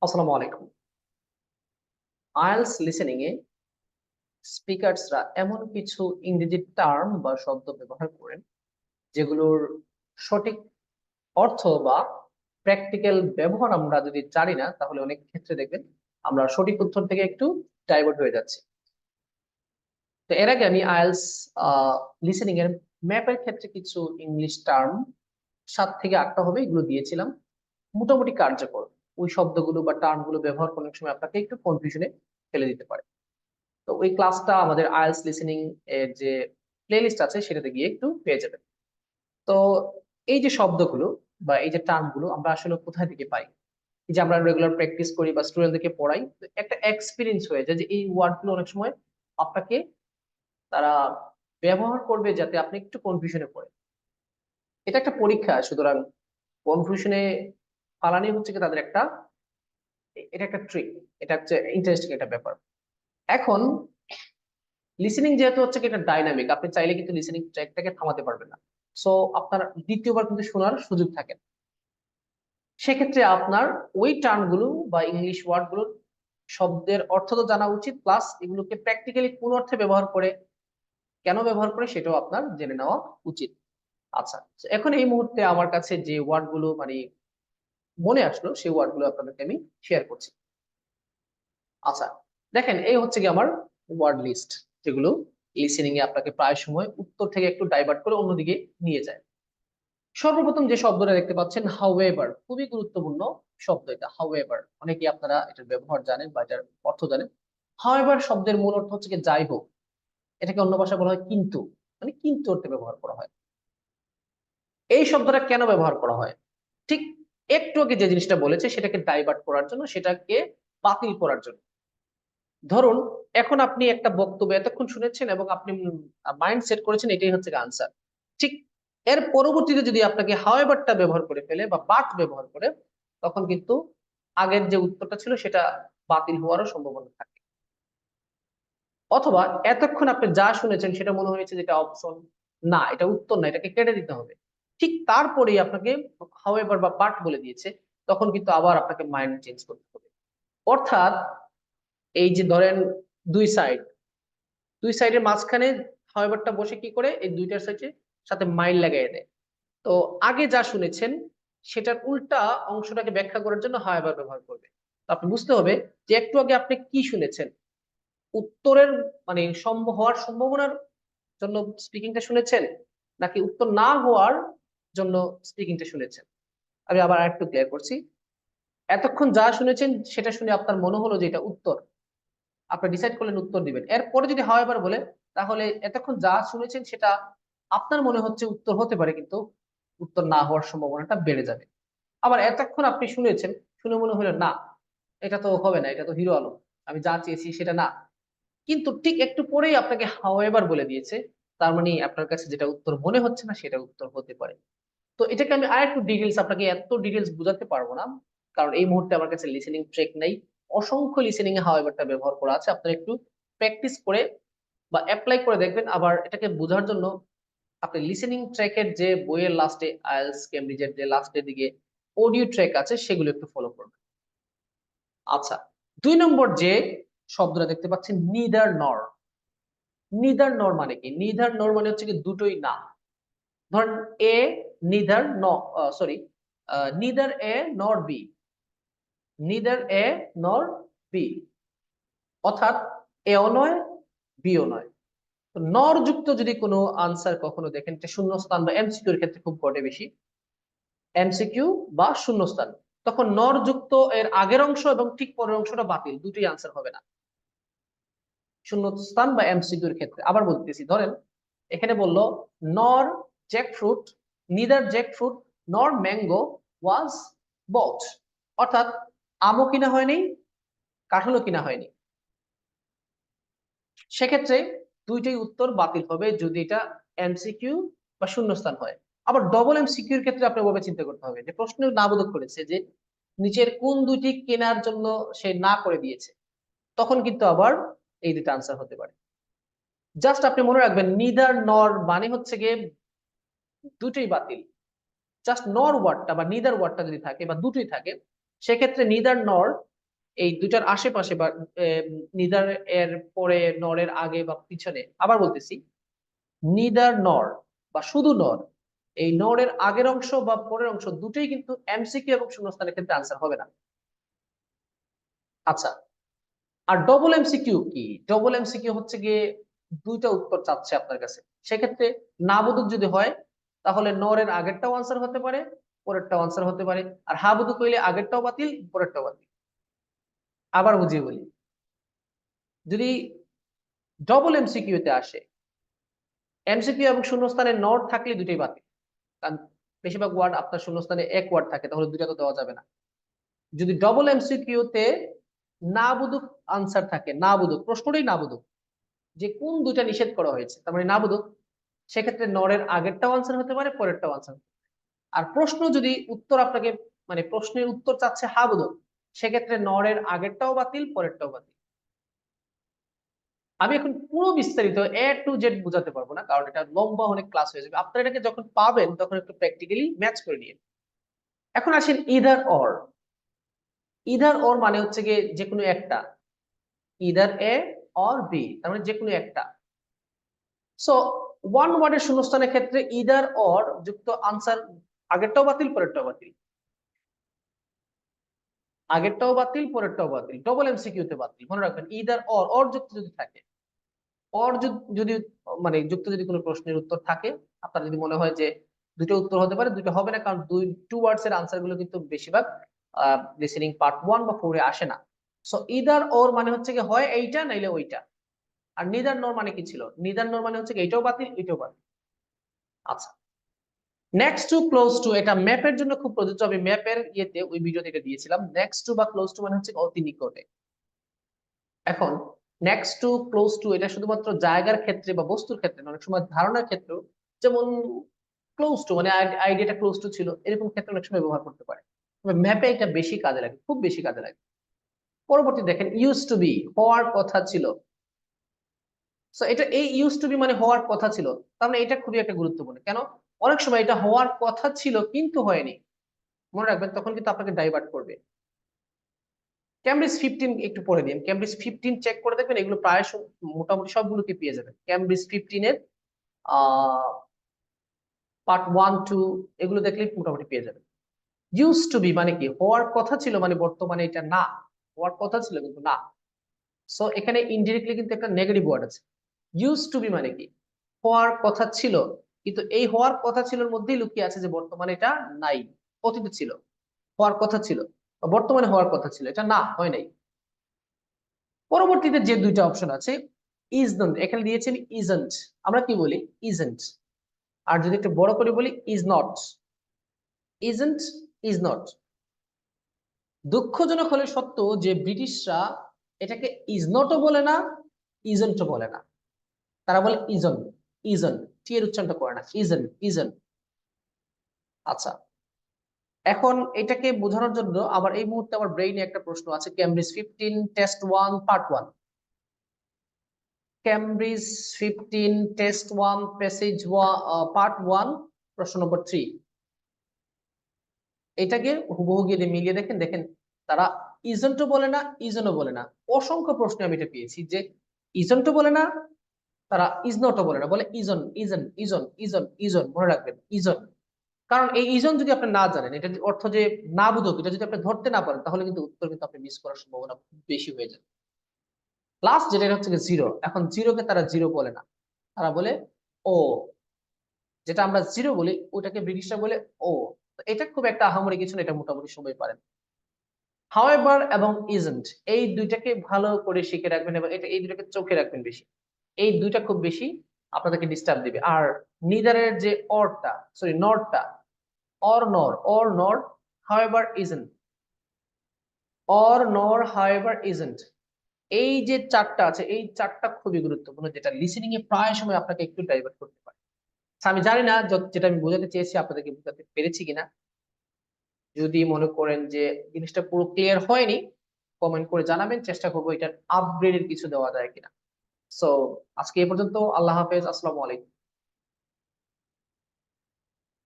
আসসালামু আলাইকুম। IELTS listening এ স্পিকারসরা এমন কিছু ইংরেজি টার্ম বা শব্দ ব্যবহার করেন যেগুলোর সঠিক অর্থ বা প্র্যাকটিক্যাল ব্যবহার আমরা যদি জানি না, তাহলে অনেক ক্ষেত্রে দেখবেন আমরা সঠিক উত্তর থেকে একটু ডাইভার্ট হয়ে যাচ্ছি। তো এর আগে আমি আইএলটিএস লিসেনিং এর ম্যাপের ক্ষেত্রে কিছু ইংলিশ টার্ম 7 থেকে 8টা হবে এগুলো দিয়েছিলাম, মোটামুটি কার্যকর। ওই শব্দগুলো বা টার্মগুলো ব্যবহার করার সময় আপনাকে একটু কনফিউশনে ফেলে দিতে পারে। তো ওই ক্লাসটা আমাদের আইএলটিএস লিসেনিং এর যে প্লেলিস্ট আছে সেটাতে গিয়ে একটু পেয়ে যাবেন। তো এই যে শব্দগুলো বা এই যে টার্মগুলো আমরা আসলে কোথায় থেকে পাই? এই যে আমরা রেগুলার প্র্যাকটিস করি বা স্টুডেন্টদেরকে পড়াই, তো একটা এক্সপিরিয়েন্স হয়ে যায় যে এই ওয়ার্ডগুলো অনেক সময় আপনাকে তারা ব্যবহার করবে যাতে আপনি একটু কনফিউশনে পড়েন। এটা একটা পরীক্ষা, সুতরাং কনফিউশনে ফালানি হচ্ছে কি তাদের একটা, এটা একটা ট্রিক। এটা হচ্ছে ইন্টারেস্টিং একটা ব্যাপার। এখন লিসেনিং যেহেতু হচ্ছে কি এটা ডাইনামিক, আপনি চাইলে কিন্তু লিসেনিং ট্র্যাকটাকে থামাতে পারবেন না। সো আপনার দ্বিতীয়বার কিন্তু শোনার সুযোগ থাকে না। সেক্ষেত্রে আপনার ওই টার্মগুলো বা ইংলিশ ওয়ার্ড গুলোর শব্দের অর্থ তো জানা উচিত, প্লাস এগুলোকে প্র্যাকটিক্যালি কোন অর্থে ব্যবহার করে, কেন ব্যবহার করে সেটাও আপনার জেনে নেওয়া উচিত। আচ্ছা, তো এখন এই মুহূর্তে আমার কাছে যে ওয়ার্ড গুলো মানে মনে আসলো সেই ওয়ার্ড গুলো আপনাদেরকে আমি শেয়ার করছি। আচ্ছা, দেখেন এই হচ্ছে কি আমার ওয়ার্ড লিস্ট, যেগুলো লিসেনিং এ আপনাকে প্রায় সময় উত্তর থেকে একটু ডাইভার্ট করে অন্যদিকে নিয়ে যায়। সর্বপ্রথম যে শব্দটা দেখতে পাচ্ছেন হাউএভার, খুবই গুরুত্বপূর্ণ শব্দ এটা। হাউএভার অনেকেই আপনারা এটার ব্যবহার জানেন বা এটার অর্থ জানেন। হাউএভার শব্দের মূল অর্থ হচ্ছে কি যাই হোক। এটাকে অন্য ভাষায় বলা হয় কিন্তু, মানে কিন্তু অর্থে ব্যবহার করা হয়। এই শব্দটা কেন ব্যবহার করা হয়? ঠিক একটু আগে যে জিনিসটা বলেছে সেটাকে ডাইভার্ট করার জন্য, সেটাকে বাতিল করার জন্য। ধরুন এখন আপনি একটা বক্তব্য এতক্ষণ শুনেছেন এবং আপনি মাইন্ড সেট করেছেন এটাই হচ্ছে আনসার। ঠিক এর পরবর্তীতে যদি আপনাকে হাওয়েভারটা ব্যবহার করে ফেলে বা বাট ব্যবহার করে, তখন কিন্তু আগের যে উত্তরটা ছিল সেটা বাতিল হওয়ারও সম্ভাবনা থাকে। অথবা এতক্ষণ আপনি যা শুনেছেন সেটা মনে হয়েছে যেটা অপশন না, এটা উত্তর না, এটাকে কেটে দিতে হবে। ঠিক তারপরেই আপনাকে হাওয়েভার বা বাট বলে দিয়েছে, তখন কিন্তু আবার আপনাকে মাইন্ড চেঞ্জ করতে হবে। অর্থাৎ এই যে ধরেন দুই সাইড, দুই সাইডের মাঝখানে হাওয়েভারটা বসে কি করে এই দুইটার সাইডে সাথে মাইল লাগাই দেয়। তো আগে যা শুনেছেন সেটার উল্টা অংশটাকে ব্যাখ্যা করার জন্য হাওয়েভার ব্যবহার করবে। তো আপনি বুঝতে হবে যে একটু আগে আপনি কি শুনেছেন, উত্তরের মানে সম্ভব হওয়ার সম্ভাবনার জন্য স্পিকিংটা শুনেছেন, নাকি উত্তর না হওয়ার জন্য স্পিকিংটা শুনেছেন। আমি আবার আরেকটু ক্লিয়ার করছি। এতক্ষণ যা শুনেছেন সেটা শুনে আপনার মনে হলো যে এটা উত্তর, আপনি ডিসাইড করলেন উত্তর দিবেন। এরপরে যদি হাওয়েভার বলে, তাহলে এতক্ষণ যা শুনেছেন সেটা আপনার মনে হচ্ছে উত্তর হতে পারে, কিন্তু উত্তর না হওয়ার সম্ভাবনাটা বেড়ে যাবে। আবার এতক্ষণ আপনি শুনেছেন, শুনে মনে হলো না, এটা তো হবে না, এটা তো হিরো আলম, আমি যা চেয়েছি সেটা না, কিন্তু ঠিক একটু পরেই আপনাকে হাওয়েভার বলে দিয়েছে, তার মানে আপনার কাছে যেটা উত্তর মনে হচ্ছে না সেটা উত্তর হতে পারে। তো এটাকে আমি আরেকটু ডিটেলস, আপনাকে এত ডিটেলস বোঝাতে পারবো না, কারণ এই মুহূর্তে আমার কাছে লিসেনিং ট্রেক নেই। অসংখ্য লিসেনিং এ হাওয়েভারটা ব্যবহার করা আছে, আপনারা একটু প্র্যাকটিস করে বা অ্যাপ্লাই করে দেখবেন। আবার এটাকে বোঝার জন্য আপনি লিসেনিং ট্র্যাকের যে বইয়ের লাস্টে, আইএলটিএস কেমব্রিজের যে লাস্টের দিকে অডিও ট্র্যাক আছে সেগুলো একটু ফলো করবেন। আচ্ছা, 2 নম্বর যে শব্দটা দেখতে পাচ্ছেন নিদার নর। নিদার নর মানে কি? নিদার নর মানে হচ্ছে কি দুটোই না। ধরেন এ নিদার ন সরি নিদার এ নর বি, নিদার এ নর বি, অর্থাৎ এও নয় বিও নয়। তো নর যুক্ত যদি কোনো আনসার কখনো দেখেন, এটা শূন্যস্থান বা এমসিকিউ এর ক্ষেত্রে খুব ঘটে বেশি, এমসিকিউ বা শূন্যস্থান, তখন নর যুক্ত এর আগের অংশ এবং ঠিক পরের অংশটা বাতিল, দুটোই আনসার হবে না শূন্যস্থান বা এমসিকিউ এর ক্ষেত্রে। আবার বলতেছি, ধরেন এখানে বললো নর জ্যাকফ্রুট, নিদার জ্যাকফ্রুট নর ম্যাঙ্গো ওয়াজ বট, অর্থাৎ আমও কিনা হয়নি, কাঁঠালও কিনা হয়নি। সেক্ষেত্রে দুইটাই উত্তর বাতিল হবে যদি এটা এমসিকিউ বা শূন্যস্থান হয়। আবার ডবল এমসিকিউ এর ক্ষেত্রে আপনার ভাবে চিন্তা করতে হবে যে প্রশ্ন নাবোধক করেছে যে নিচের কোন দুইটি কেনার জন্য সে না করে দিয়েছে, তখন কিন্তু আবার এই দুটো আনসার হতে পারে। জাস্ট আপনি মনে রাখবেন নিদার নর মানে হচ্ছে গিয়ে দুটোই বাতিল। জাস্ট নর ওয়ার্ডটা বা নিদার ওয়ার্ডটা যদি থাকে বা দুটোই থাকে, সেক্ষেত্রে নিদার নর এই দুইটার আশেপাশে বা নিদার এর পরে নরের আগে বা পিছনে, আবার বলতেছি, নিদার নর বা শুধু নর, এই নরের আগের অংশ বা পরের অংশ দুটোই কিন্তু এমসিকিউ এবং শূন্যস্থানের ক্ষেত্রে আনসার হবে না। আচ্ছা, আর ডবল এমসিকিউ কি? ডবল এমসিকিউ হচ্ছে গিয়ে দুইটা উত্তর চাচ্ছে আপনার কাছে। সেক্ষেত্রে না বোধক যদি হয় তাহলে নরের আগেরটাও আনসার হতে পারে, পরেরটাও আনসার হতে পারে। আর হা বোধক হইলে আগেরটাও বাতিল, পরেরটাও বাতিল। আবার বুঝিয়ে বলি, যদি ডবল এমসিকিউ তে আসে, এমসিকিউ এবং শূন্যস্থানে নর থাকলে দুটোই বাতিল। কারণ বেশিরভাগ ওয়ার্ড আপনার শূন্যস্থানে এক ওয়ার্ড থাকে, তাহলে দুইটা তো দেওয়া যাবে না। যদি ডবল এমসিকিউ তে না বোধক আনসার থাকে, না বোধক প্রশ্নটাই না বোধক, যে কোন দুইটা নিষেধ করা হয়েছে তার মানে না বোধক, সেক্ষেত্রে নরের আগেরটাও আনসার হতে পারে, পরেরটাও আনসার। আর প্রশ্ন যদি উত্তর আপনাকে, মানে প্রশ্নের উত্তর চাচ্ছে হা বোধক, সেক্ষেত্রে নরের আগেরটাও বাতিল, পরেরটাও বাতিল। আমি এখন পুরো বিস্তারিত এ টু জেড বোঝাতে পারবো না, কারণ এটা লম্বা অনেক ক্লাস হয়ে যাবে। আপনারা এটাকে যখন পাবেন তখন একটু প্র্যাকটিক্যালি ম্যাচ করে নিয়ে। এখন আসেন ইদার অর। ইদার অর মানে হচ্ছে গিয়ে যে কোনো একটা, ইদার এ অর বি, তার মানে যে কোনো একটা। সো ওয়ান ওয়ার্ডের শূন্যস্থানের ক্ষেত্রে ইদার অর যুক্ত আনসার আগেরটাও বাতিল, পরেরটাও বাতিল, আগেরটাও বাতিল, পরেরটাও বাতিল। ডবল এমসিকিউ তে বাতিল, মনে রাখবেন ইদার অর, অর যুক্ত যদি থাকে, অর যদি মানে যুক্ত যদি কোনো প্রশ্নের উত্তর থাকে, আপনার যদি মনে হয় যে দুটো উত্তর হতে পারে, দুটো হবে না, কারণ টু ওয়ার্ডস এর আনসার গুলো কিন্তু বেশিরভাগ লিসেনিং পার্ট 1 বা 4 এ আসে না। সো ইদার অর মানে হচ্ছে কি হয় এইটা নাইলে ওইটা। আর নিদার নর মানে কি ছিল? নিদার নর মানে হচ্ছে এটাও বাতিল, এটাও বাতিল। আচ্ছা, নেক্সট টু ক্লোজ টু, এটা ম্যাপের জন্য খুব প্রযোজ্য। আমি ম্যাপের ইয়েতে ওই ভিডিওতে এটা দিয়েছিলাম। নেক্সট টু বা ক্লোজ টু মানে হচ্ছে অতি নিকটে। এখন নেক্সট টু ক্লোজ টু এটা শুধুমাত্র জায়গার ক্ষেত্রে বা বস্তুর ক্ষেত্রে না, অনেক সময় ধারণার ক্ষেত্রেও, যেমন ক্লোজ টু মানে আইডিয়াটা ক্লোজ টু ছিল, এরকম ক্ষেত্রে অনেক সময় ব্যবহার করতে পারে। তবে ম্যাপে এটা বেশি কাজে লাগে, খুব বেশি কাজে লাগে। পরবর্তী দেখেন ইউজ টু বি, হওয়ার কথা ছিল। সো এটা এই ইউজ টু বি মানে হওয়ার কথা ছিল, তার মানে এটা খুবই একটা গুরুত্বপূর্ণ। কেন? অনেক সময় এটা হওয়ার কথা ছিল কিন্তু হয়নি, মনে রাখবেন তখন কিন্তু আপনাকে ডাইভার্ট করবে। ক্যামব্রিজ 15 একটু পরে দিন, ক্যামব্রিজ 15 চেক করে দেখবেন, এগুলো প্রায় মোটামুটি সবগুলোকে পেয়ে যাবেন। ক্যামব্রিজ 15 এর পার্ট 1 2 এগুলো দেখলেই মোটামুটি পেয়ে যাবেন। ইউজ টু বি মানে কি? হওয়ার কথা ছিল মানে বর্তমানে এটা না, হওয়ার কথা ছিল কিন্তু না। সো এখানে ইনডিরেক্টলি কিন্তু একটা নেগেটিভ ওয়ার্ড আছে। ইউজ টু বি মানে কি? হওয়ার কথা ছিল, কিন্তু এই হওয়ার কথা ছিল এর মধ্যেই লুকিয়ে আছে যে বর্তমানে এটা নাই। অতীতে ছিল, হওয়ার কথা ছিল, বর্তমানে হওয়ার কথা ছিল, এটা না, হয় নাই। পরবর্তীতে যে দুইটা অপশন আছে, ইজ নট, এখানে দিয়েছেন ইজন্ট, আমরা কি বলি? ইজন্ট। আর যদি একটু বড় করে বলি, is not. Isn't, is not. দুঃখজনক হলে সত্য যে ব্রিটিশরা এটাকে ইজ নটও বলে না, ইজন্টও বলে না, তারা বলে ইজন। ইজন, টি এর উচ্চারণটা করে না, ইজন, ইজন। আচ্ছা, এখন এটাকে বোঝানোর জন্য আমার এই মুহূর্তে আমার ব্রেইনে একটা প্রশ্ন আছে, Cambridge 15 test 1 part 1। Cambridge 15 test 1 passage 1 part 1 প্রশ্ন নম্বর 3। এটাকে হুবহু গিয়ে মিলিয়ে দেখেন, দেখেন তারা ইজন্টও বলে না, ইজনও বলে না। অসংখ্য প্রশ্ন আমি এটা পেয়েছি যে ইজন্টও বলে না, তারা ইজ নটও বলে না, বলে ইজন, ইজন, ইজন, ইজন, ইজন। মনে রাখবেন ইজন, কারণ এই ইজন যদি আপনি না জানেন, এটা অর্থ যে না বোধক, এটা যদি আপনি ধরতে না পারেন, তাহলে কিন্তু উত্তর কিন্তু আপনি মিস করার সম্ভাবনা খুব বেশি হয়ে যায়। লাস্ট যেটা হচ্ছে জিরো। এখন জিরোকে তারা জিরো বলে না, তারা বলে ও। যেটা আমরা জিরো বলি ওটাকে ব্রিটিশরা বলে ও। তো এটা খুব একটা আহামরি কিছু না, এটা মোটামুটি সবাই পারেন। হাওয়েভার এবং ইজন্ট, এই দুইটাকে ভালো করে শিখে রাখবেন এবং এটা এই দুটাকে চোখে রাখবেন বেশি। এই দুইটা খুব বেশি আপনাদেরকে ডিস্টার্ব দিবে। আর নিদারের যে অরটা, সরি নরটা, or nor, or nor, however isn't, or nor however isn't, এই যে চারটা আছে, এই চারটা খুবই গুরুত্বপূর্ণ, যেটা লিসেনিং এ প্রায় সময় আপনাকে একটু ডাইভার্ট করতে পারে। আমি জানি না যেটা আমি বোঝাতে চেয়েছি আপনাদেরকে বোঝাতে পেরেছি কিনা। যদি মনে করেন যে জিনিসটা পুরো ক্লিয়ার হয়নি, কমেন্ট করে জানাবেন, চেষ্টা করবো এটার আপগ্রেডের কিছু দেওয়া যায় কিনা। সো আজকে এই পর্যন্ত, আল্লাহ হাফেজ, আসসালামু আলাইকুম।